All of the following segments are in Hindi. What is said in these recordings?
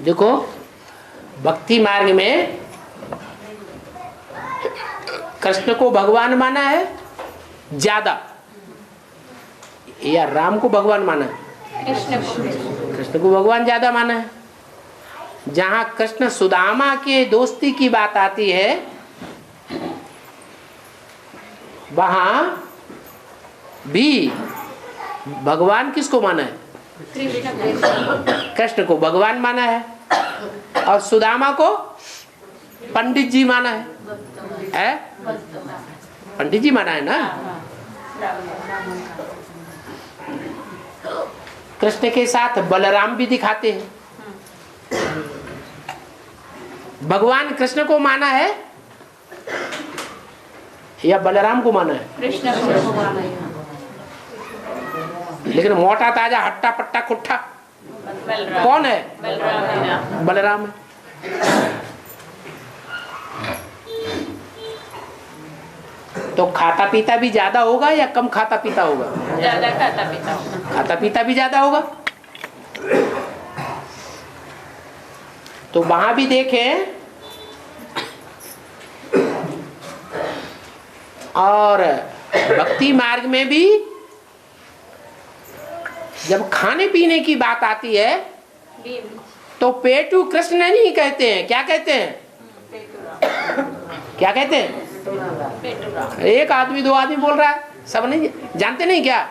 देखो भक्ति मार्ग में कृष्ण को भगवान माना है ज्यादा या राम को भगवान माना है? कृष्ण को भगवान ज्यादा माना है। जहां कृष्ण सुदामा के दोस्ती की बात आती है वहां भी भगवान किसको माना है? कृष्ण को भगवान माना है और सुदामा को पंडित जी माना है? पंडित जी माना है ना। कृष्ण के साथ बलराम भी दिखाते हैं। भगवान कृष्ण को माना है या बलराम को माना है? कृष्ण को माना है। लेकिन मोटा ताजा हट्टा पट्टा कुट्ठा कौन है? बलराम है। तो खाता पीता भी ज्यादा होगा या कम खाता पीता होगा? ज्यादा खाता पीता होगा। खाता पीता भी ज्यादा होगा। तो वहां भी देखें और भक्ति मार्ग में भी जब खाने पीने की बात आती है तो पेटू कृष्ण नहीं कहते हैं। क्या कहते हैं? क्या कहते हैं? एक आदमी दो आदमी बोल रहा है, सब नहीं जानते नहीं क्या?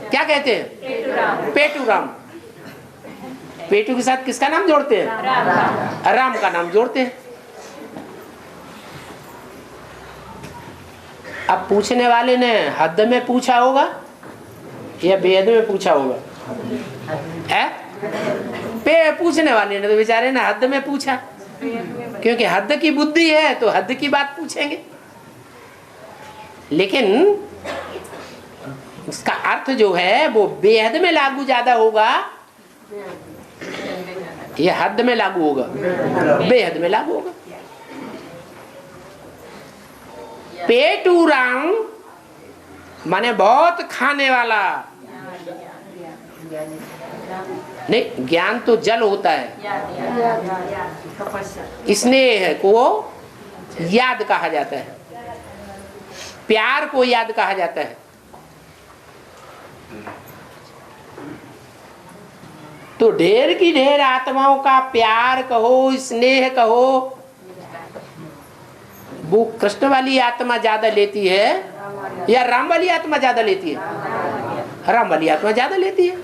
क्या कहते हैं? पेटू राम। पेटू के साथ किसका नाम जोड़ते हैं? राम का नाम जोड़ते हैं। अब पूछने वाले ने हद में पूछा होगा या बेहद में पूछा होगा? पूछने वाले ने तो बेचारे ने हद में पूछा, क्योंकि हद की बुद्धि है तो हद की बात पूछेंगे। लेकिन उसका अर्थ जो है वो बेहद में लागू ज्यादा होगा या हद में लागू होगा? बेहद में लागू होगा। पेटू राम माने बहुत खाने वाला। नहीं, ज्ञान तो जल होता है। स्नेह को याद कहा जाता है, प्यार को याद कहा जाता है। तो ढेर की ढेर आत्माओं का प्यार कहो, स्नेह कहो, वो कृष्ण वाली आत्मा ज्यादा लेती है या राम वाली आत्मा ज्यादा लेती है? राम वाली आत्मा ज्यादा लेती है,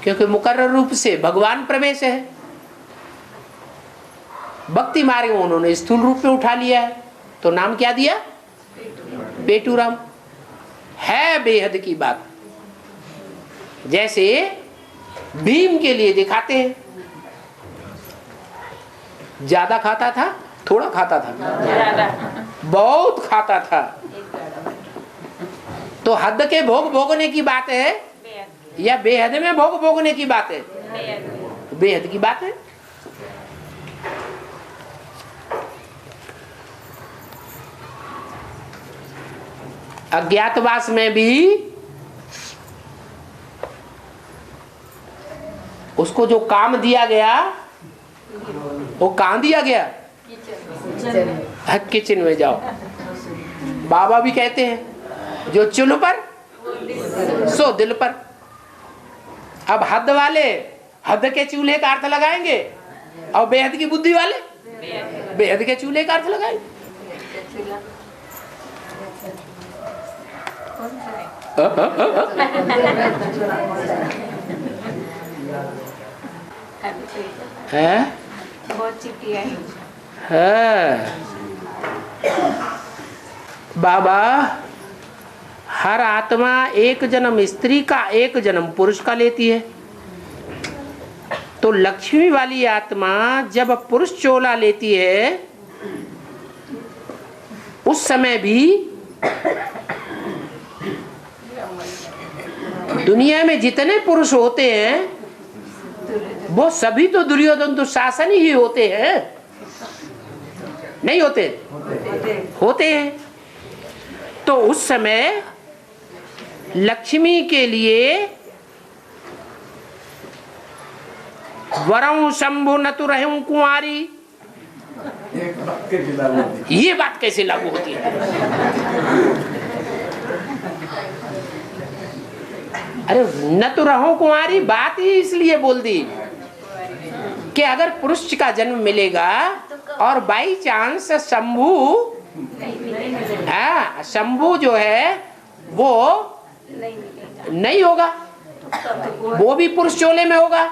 क्योंकि मुकर्रर रूप से भगवान प्रवेश है। भक्ति मार्ग में उन्होंने स्थूल रूप में उठा लिया है, तो नाम क्या दिया? पेटू राम। है बेहद की बात। जैसे भीम के लिए दिखाते हैं, ज्यादा खाता था, थोड़ा खाता था, बहुत खाता था। तो हद के भोग भोगने की बात है या बेहद में भोग भोगने की बात है? बेहद की बात है। अज्ञातवास में भी उसको जो काम दिया गया वो कहाँ दिया गया? किचन में जाओ। बाबा भी कहते हैं जो चुल्ह पर सो दिल पर। अब हद वाले हद के चूल्हे का अर्थ लगाएंगे और बेहद की बुद्धि वाले बेहद के चूल्हे का अर्थ लगाएंगे। है बहुत चिट्ठी आई है। बाबा हर आत्मा एक जन्म स्त्री का एक जन्म पुरुष का लेती है। तो लक्ष्मी वाली आत्मा जब पुरुष चोला लेती है उस समय भी दुनिया में जितने पुरुष होते हैं वो सभी तो दुर्योधन दुशासन ही होते हैं। नहीं होते? होते हैं। तो उस समय लक्ष्मी के लिए वरऊ शंभु न तो रहूं कुंवारी। ये बात कैसे लागू होती है? अरे न तो रहूं कुंवारी बात ही इसलिए बोल दी कि अगर पुरुष का जन्म मिलेगा और बाई चांस शंभु जो है वो नहीं होगा, वो भी पुरुष चोले में होगा,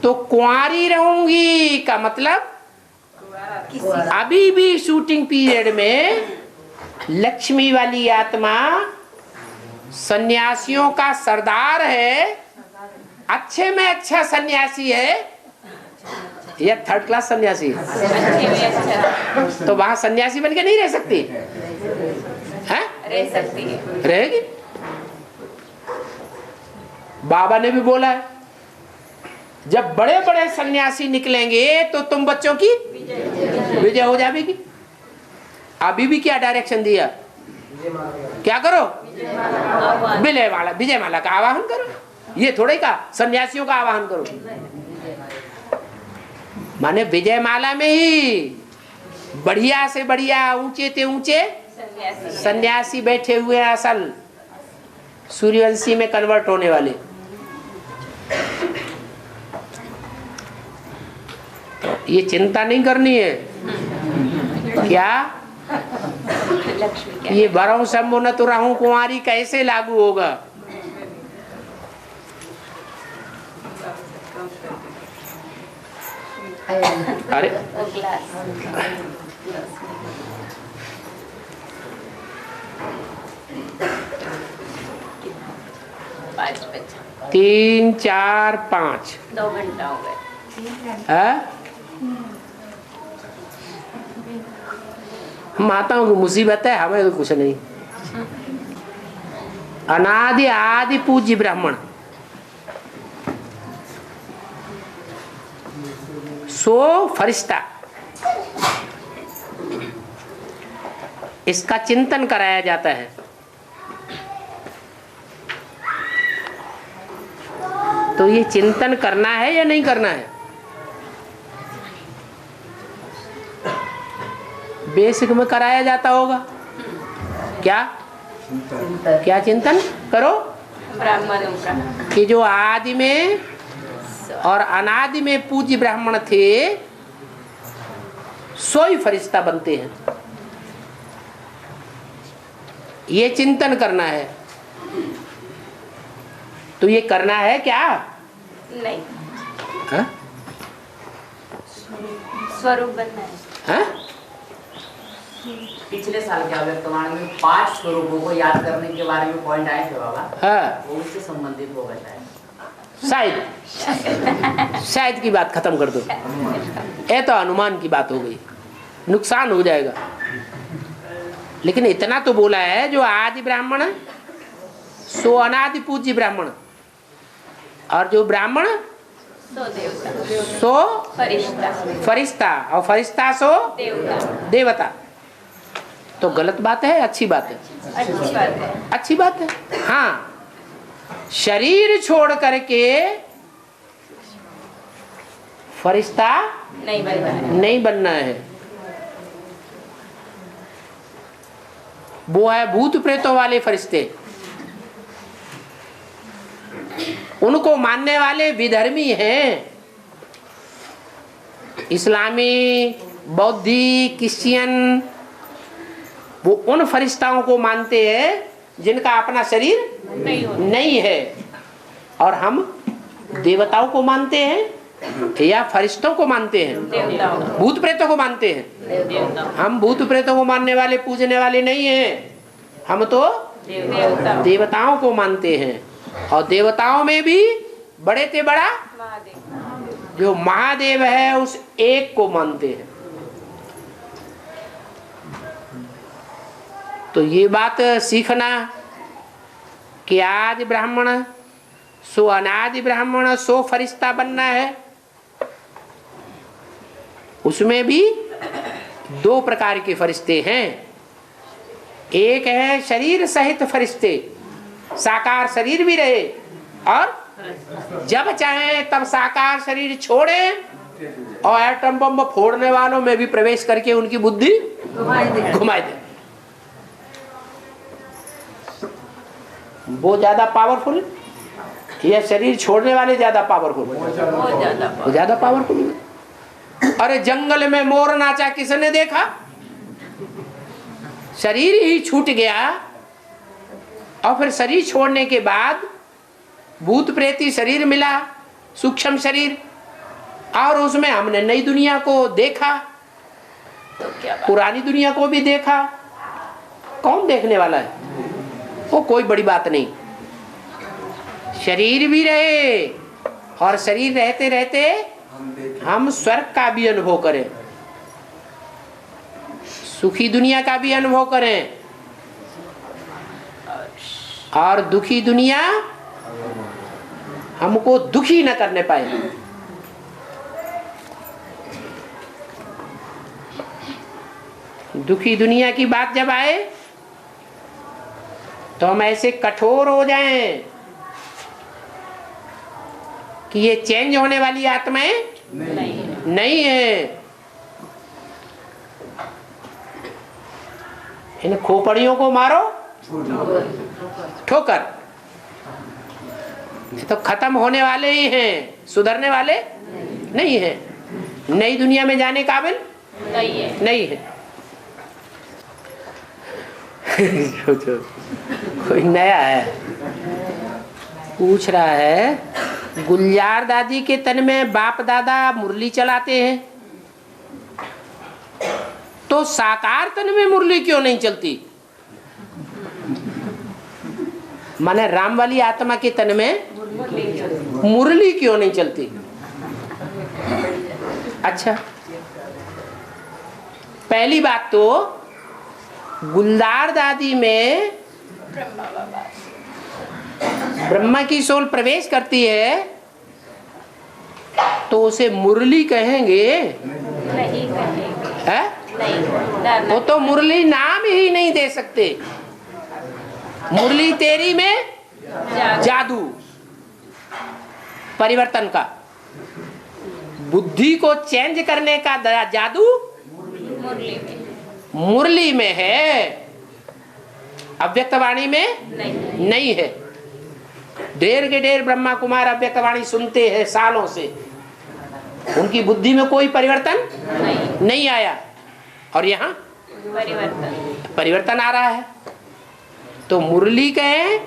तो कुंवारी रहूंगी का मतलब अभी भी शूटिंग पीरियड में लक्ष्मी वाली आत्मा सन्यासियों का सरदार है, अच्छे में अच्छा सन्यासी है या थर्ड क्लास सन्यासी है, तो वहां सन्यासी बन के नहीं रह सकती है? रह सकती है, रहेगी। बाबा ने भी बोला है जब बड़े बड़े सन्यासी निकलेंगे तो तुम बच्चों की विजय हो जाएगी। अभी भी क्या डायरेक्शन दिया, क्या करो, विजय माला का आवाहन करो। ये थोड़े का सन्यासियों का आवाहन करो, माने विजय माला में ही बढ़िया से बढ़िया ऊंचे से ऊंचे सन्यासी बैठे हुए हैं, असल सूर्यवंशी में कन्वर्ट होने वाले। तो ये चिंता नहीं करनी है क्या ये वरऊ शंभु न तो रहूं कुंवारी कैसे लागू होगा? अरे 3, 4, 5 2 घंटा हो गए। माताओं की मुसीबत है, हमें तो कुछ नहीं। अनादि आदि पूज्य ब्राह्मण सो फरिश्ता, इसका चिंतन कराया जाता है। तो ये चिंतन करना है या नहीं करना है? बेसिक में कराया जाता होगा। क्या क्या चिंतन करो? ब्राह्मणों का कि जो आदि में और अनादि में पूज्य ब्राह्मण थे सो ही फरिश्ता बनते हैं, ये चिंतन करना है। तो ये करना है क्या? नहीं, हा? स्वरूप बनना है। हा? पिछले साल के अव्यक्तवाणी में 5 स्वरूपों को याद करने के बारे में पॉइंट आए थे बाबा, हाँ। वो उससे संबंधित वो बताए। शायद की बात खत्म कर दो, ये तो अनुमान की बात हो गई, नुकसान हो जाएगा। लेकिन इतना तो बोला है जो आदि ब्राह्मण सो अनादि पूज्य ब्राह्मण, और जो ब्राह्मण सो फरिश्ता और फरिश्ता सो देवता। तो गलत बात है अच्छी बात है? अच्छी बात है। हाँ, शरीर छोड़ करके फरिश्ता नहीं बनना है। वो है भूत प्रेतों वाले फरिश्ते, उनको मानने वाले विधर्मी हैं। इस्लामी, बौद्धी, क्रिश्चियन वो उन फरिश्ताओं को मानते हैं जिनका अपना शरीर नहीं है। और हम देवताओं को मानते हैं या फरिश्तों को मानते हैं? भूत प्रेतों को मानते हैं। हम भूत प्रेतों को मानने वाले पूजने वाले नहीं हैं, हम तो देवताओं को मानते हैं। और देवताओं में भी बड़े से बड़ा जो महादेव है उस एक को मानते हैं। तो ये बात सीखना कि आदि ब्राह्मण सो अनादि ब्राह्मण सो फरिश्ता बनना है। उसमें भी 2 प्रकार के फरिश्ते हैं। एक है शरीर सहित फरिश्ते, साकार शरीर भी रहे और जब चाहे तब साकार शरीर छोड़े और एटम बम फोड़ने वालों में भी प्रवेश करके उनकी बुद्धि घुमाए दे। वो ज्यादा पावरफुल या शरीर छोड़ने वाले ज्यादा पावरफुल? वो ज्यादा पावरफुल। अरे जंगल में मोर नाचा किसने देखा? शरीर ही छूट गया और फिर शरीर छोड़ने के बाद भूत प्रेती शरीर मिला, सूक्ष्म शरीर, और उसमें हमने नई दुनिया को देखा, तो क्या बात? पुरानी दुनिया को भी देखा। कौन देखने वाला है? वो कोई बड़ी बात नहीं। शरीर भी रहे और शरीर रहते रहते हम स्वर्ग का भी अनुभव करें, सुखी दुनिया का भी अनुभव करें, और दुखी दुनिया हमको दुखी न करने पाए। दुखी दुनिया की बात जब आए तो हम ऐसे कठोर हो जाएं कि ये चेंज होने वाली आत्माएं नहीं है। इन खोपड़ियों को मारो ठोकर, ये तो खत्म होने वाले ही हैं, सुधरने वाले नहीं है, नई दुनिया में जाने काबिल नहीं है। कोई नया है पूछ रहा है, गुलजार दादी के तन में बाप दादा मुरली चलाते हैं, तो साकार तन में मुरली क्यों नहीं चलती? माने राम वाली आत्मा के तन में मुरली क्यों नहीं चलती? अच्छा, पहली बात तो गुलजार दादी में ब्रह्मा की सोल प्रवेश करती है तो उसे मुरली कहेंगे? नहीं कहेंगे। है? नहीं, वो तो मुरली नाम ही नहीं दे सकते। मुरली तेरी में जादू, परिवर्तन का, बुद्धि को चेंज करने का जादू मुरली में है, अव्यक्तवाणी में नहीं है। ढेर के ढेर ब्रह्मा कुमार अव्यक्तवाणी सुनते हैं सालों से, उनकी बुद्धि में कोई परिवर्तन नहीं आया, और यहाँ परिवर्तन आ रहा है। तो मुरली कहें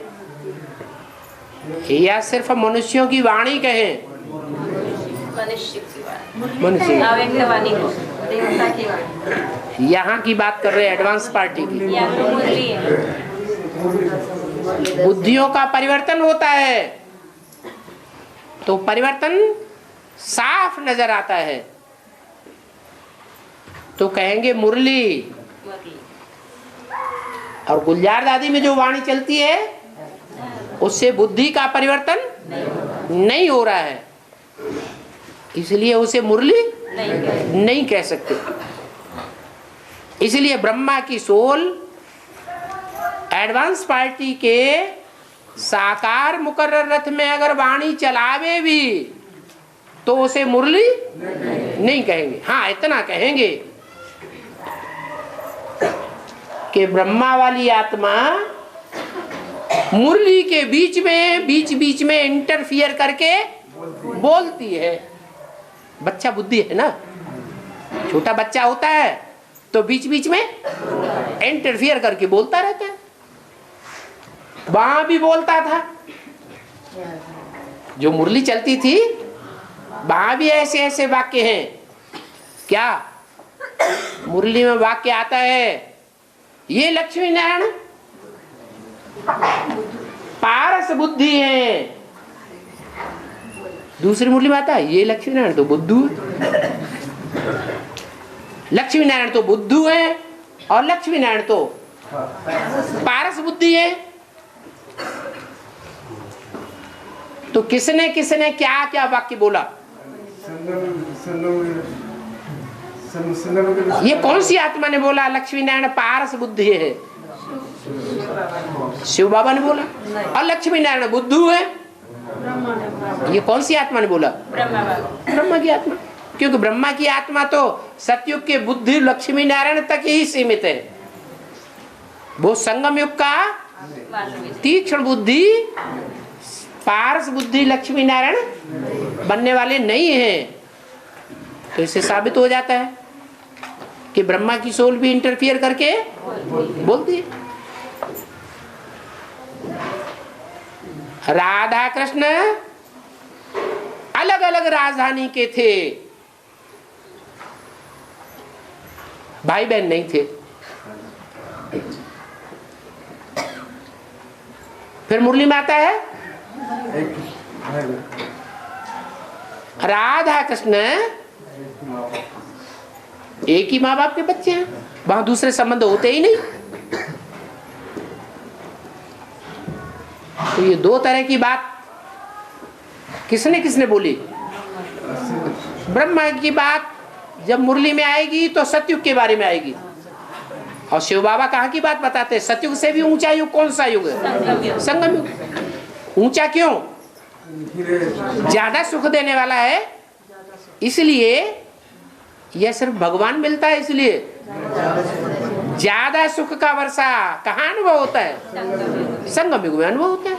या सिर्फ मनुष्यों की वाणी कहें? मनुष्य यहाँ की बात कर रहे हैं, एडवांस पार्टी की। बुद्धियों का परिवर्तन होता है तो परिवर्तन साफ नजर आता है, तो कहेंगे मुरली। और गुलजार दादी में जो वाणी चलती है उससे बुद्धि का परिवर्तन नहीं हो रहा है, इसलिए उसे मुरली नहीं कह सकते। इसलिए ब्रह्मा की सोल एडवांस पार्टी के साकार मुकर्रर रथ में अगर वाणी चलावे भी तो उसे मुरली नहीं कहेंगे। हाँ, इतना कहेंगे कि ब्रह्मा वाली आत्मा मुरली के बीच में इंटरफियर करके बोलती है। बच्चा बुद्धि है ना, छोटा बच्चा होता है तो बीच में इंटरफियर करके बोलता रहता है। वहां भी बोलता था, जो मुरली चलती थी वहां भी ऐसे ऐसे वाक्य हैं। क्या मुरली में वाक्य आता है? ये लक्ष्मी नारायण पारस बुद्धि है। दूसरी मुरली में आता है ये लक्ष्मी नारायण तो बुद्धू है। लक्ष्मी नारायण तो बुद्धू है और लक्ष्मी नारायण तो पारस बुद्धि है। तो किसने क्या क्या वाक्य बोला? ये कौन सी आत्मा ने बोला लक्ष्मी नारायण पारस बुद्धि है? शिव बाबा ने बोला। और लक्ष्मी नारायण बुद्धू है, ये कौन सी आत्मा ने बोला? ब्रह्मा बाबा। ब्रह्मा की आत्मा। क्योंकि ब्रह्मा की आत्मा तो सतयुग के बुद्धि लक्ष्मी नारायण तक ही सीमित है। वो संगम युग का तीक्ष्ण बुद्धि, पारस बुद्धि लक्ष्मी नारायण बनने वाले नहीं है। तो इससे साबित हो जाता है कि ब्रह्मा की सोल भी इंटरफियर करके बोलती है। राधा कृष्ण अलग अलग राजधानी के थे, भाई बहन नहीं थे। फिर मुरली में आता है राधा कृष्ण एक ही माँ बाप के बच्चे हैं, वहां दूसरे संबंध होते ही नहीं। तो ये दो तरह की बात किसने किसने बोली? ब्रह्मा की बात जब मुरली में आएगी तो सतयुग के बारे में आएगी। और शिव बाबा कहाँ की बात बताते हैं? सतयुग से भी ऊंचा युग कौन सा युग है? संगम युग। ऊंचा क्यों? ज्यादा सुख देने वाला है, इसलिए यह सिर्फ भगवान मिलता है। इसलिए ज्यादा सुख का वर्षा कहाँ अनुभव होता है? संगम युग में अनुभव होता है।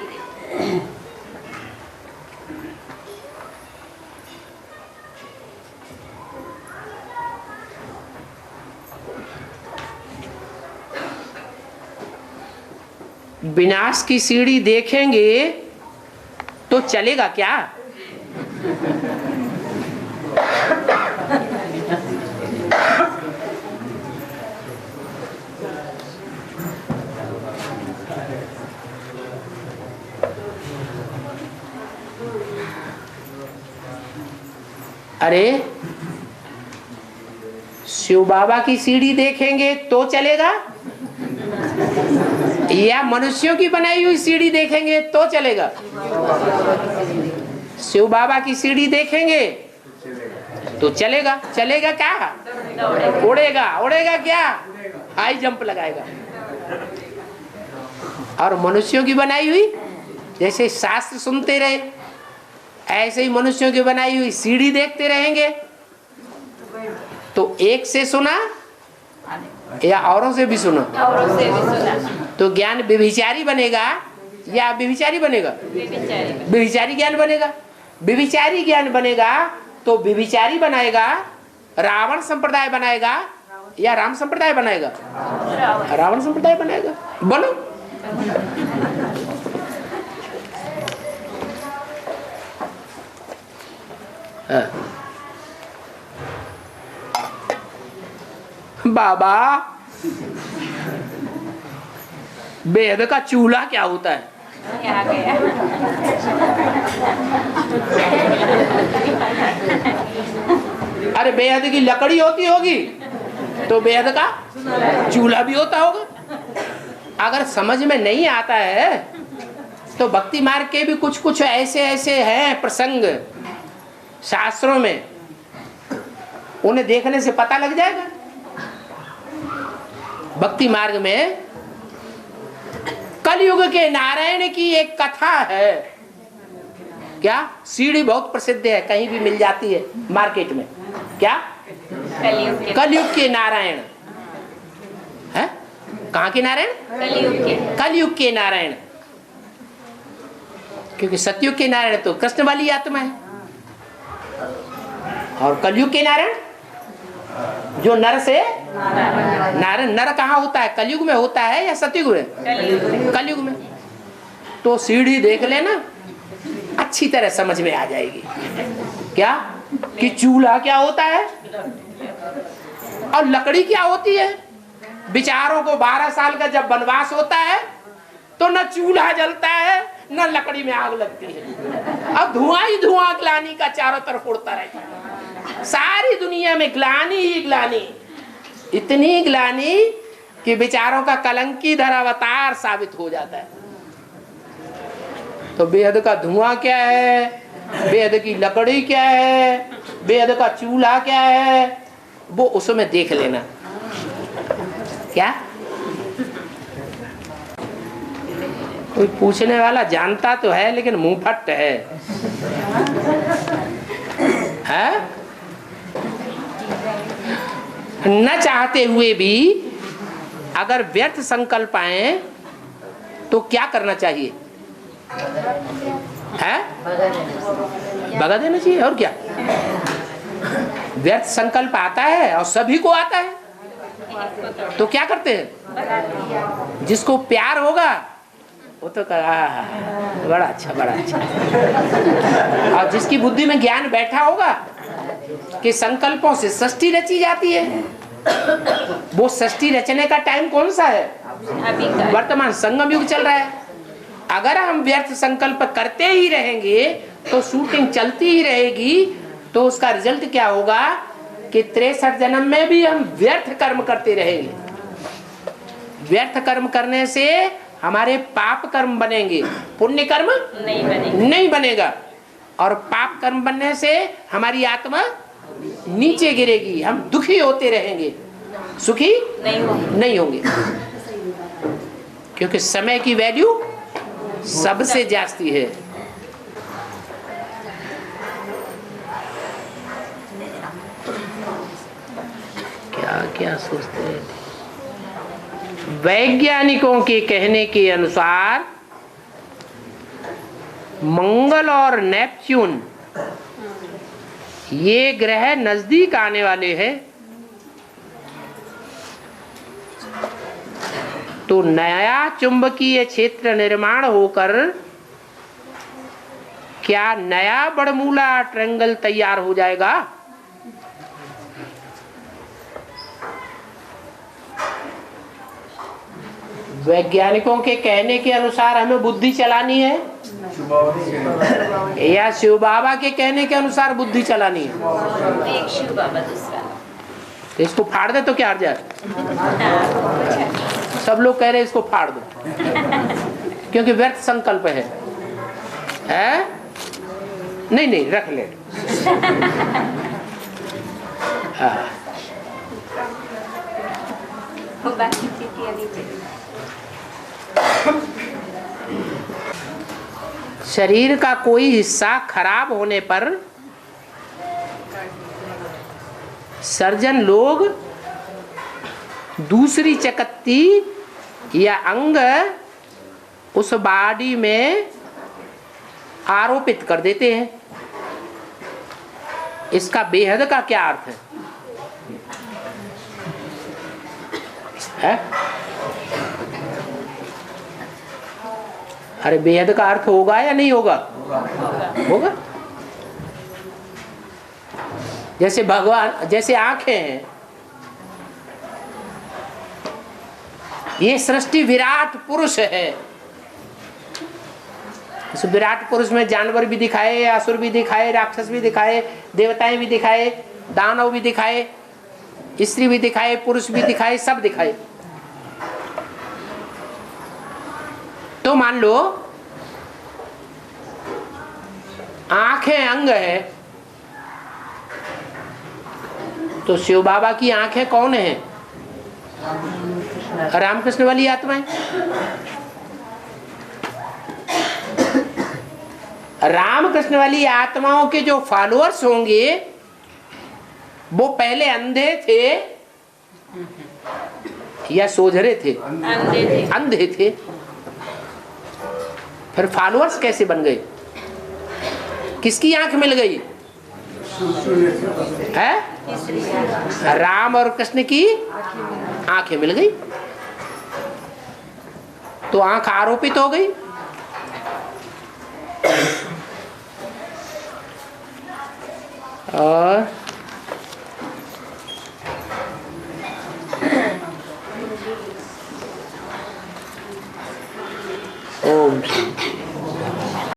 विनाश की सीढ़ी देखेंगे तो चलेगा क्या? अरे शिव बाबा की सीढ़ी देखेंगे तो चलेगा, या मनुष्यों की बनाई हुई सीढ़ी देखेंगे तो चलेगा? शिव बाबा की सीढ़ी देखेंगे तो चलेगा। चलेगा क्या? उड़ेगा। उड़ेगा क्या? हाई जंप लगाएगा। और मनुष्यों की बनाई हुई, जैसे शास्त्र सुनते रहे ऐसे ही मनुष्यों की बनाई हुई सीढ़ी देखते रहेंगे। तो एक से सुना या औरों से भी सुना? औरों से भी सुना। तो ज्ञान व्यभिचारी बनेगा या व्यभिचारी बनेगा? व्यभिचारी ज्ञान बनेगा। व्यभिचारी ज्ञान बनेगा तो व्यभिचारी बनाएगा, रावण संप्रदाय बनाएगा या राम संप्रदाय बनाएगा? रावण संप्रदाय बनाएगा। बोलो। बाबा बेहद का चूल्हा क्या होता है? यहाँ गया। अरे बेहद की लकड़ी होती होगी तो बेहद का चूल्हा भी होता होगा। अगर समझ में नहीं आता है तो भक्ति मार्ग के भी कुछ कुछ ऐसे ऐसे हैं प्रसंग शास्त्रों में, उन्हें देखने से पता लग जाएगा। भक्ति मार्ग में कलयुग के नारायण की एक कथा है। क्या? सीढ़ी बहुत प्रसिद्ध है, कहीं भी मिल जाती है मार्केट में। क्या? कलयुग के नारायण है। कहाँ के नारायण? कलयुग के नारायण। क्योंकि सतयुग के नारायण तो कृष्ण वाली आत्मा है, और कलयुग के नारायण जो नर से नारायण। नर कहाँ होता है? कलयुग में होता है या सतयुग में? कलयुग में। तो सीढ़ी देख लेना, अच्छी तरह समझ में आ जाएगी। क्या कि चूल्हा क्या होता है और लकड़ी क्या होती है। बिचारों को 12 साल का जब वनवास होता है तो न चूल्हा जलता है न लकड़ी में आग लगती है। अब धुआं ही धुआं ग्लानि का चारों तरफ उड़ता रहता है। सारी दुनिया में ग्लानि ही ग्लानि, इतनी ग्लानि कि बेचारों का कलंकी धर अवतार साबित हो जाता है। तो बेहद का धुआं क्या है, बेहद की लकड़ी क्या है, बेहद का चूल्हा क्या है, वो उसमें देख लेना। क्या कोई पूछने वाला जानता तो है लेकिन मुंह फट है, हैं? न चाहते हुए भी अगर व्यर्थ संकल्प आए तो क्या करना चाहिए? है भगा देना चाहिए। और क्या? व्यर्थ संकल्प आता है और सभी को आता है तो क्या करते हैं? जिसको प्यार होगा वो तो बड़ा अच्छा बड़ा अच्छा। और जिसकी बुद्धि में ज्ञान बैठा होगा कि संकल्पों से सृष्टि रची जाती है, वो सृष्टि रचने का टाइम कौन सा है? वर्तमान संगम युग चल रहा है। अगर हम व्यर्थ संकल्प करते ही रहेंगे तो शूटिंग चलती ही रहेगी, तो उसका रिजल्ट क्या होगा कि 63 जन्म में भी हम व्यर्थ कर्म करते रहेंगे। व्यर्थ कर्म करने से हमारे पाप कर्म बनेंगे, पुण्य कर्म नहीं बनेगा। और पाप कर्म बनने से हमारी आत्मा नीचे गिरेगी, हम दुखी होते रहेंगे, सुखी नहीं होंगे। क्योंकि समय की वैल्यू सबसे जास्ती है। क्या क्या सोचते रहते। वैज्ञानिकों के कहने के अनुसार मंगल और नेपच्यून ये ग्रह नजदीक आने वाले हैं, तो नया चुंबकीय क्षेत्र निर्माण होकर क्या नया बरमूला ट्रायंगल तैयार हो जाएगा? वैज्ञानिकों के कहने के अनुसार हमें बुद्धि चलानी है या शिव बाबा के कहने के अनुसार बुद्धि चलानी है? एक शिव बाबा, दूसरा तो इसको फाड़ दे तो क्या आ जाए? सब लोग कह रहे हैं इसको फाड़ दो क्योंकि व्यर्थ संकल्प है। नहीं नहीं रख ले। शरीर का कोई हिस्सा खराब होने पर सर्जन लोग दूसरी चकत्ती या अंग उस बॉडी में आरोपित कर देते हैं। इसका बेहद का क्या अर्थ है? अरे बेहद का अर्थ होगा या नहीं होगा? होगा। जैसे भगवान, जैसे आंखें हैं, ये सृष्टि विराट पुरुष है। इस विराट पुरुष में जानवर भी दिखाए, असुर भी दिखाए, राक्षस भी दिखाए, देवताएं भी दिखाए, दानव भी दिखाए, स्त्री भी दिखाए, पुरुष भी दिखाए, सब दिखाए। तो मान लो आंखें अंग है, तो शिव बाबा की आंखें कौन है? रामकृष्ण वाली आत्माएं। रामकृष्ण वाली आत्माओं के जो फॉलोअर्स होंगे वो पहले अंधे थे या सोझरे थे? अंधे थे। फिर फॉलोअर्स कैसे बन गए? किसकी आंख मिल गई है? राम और कृष्ण की आंखें मिल गई, तो आंख आरोपित हो गई। और ओम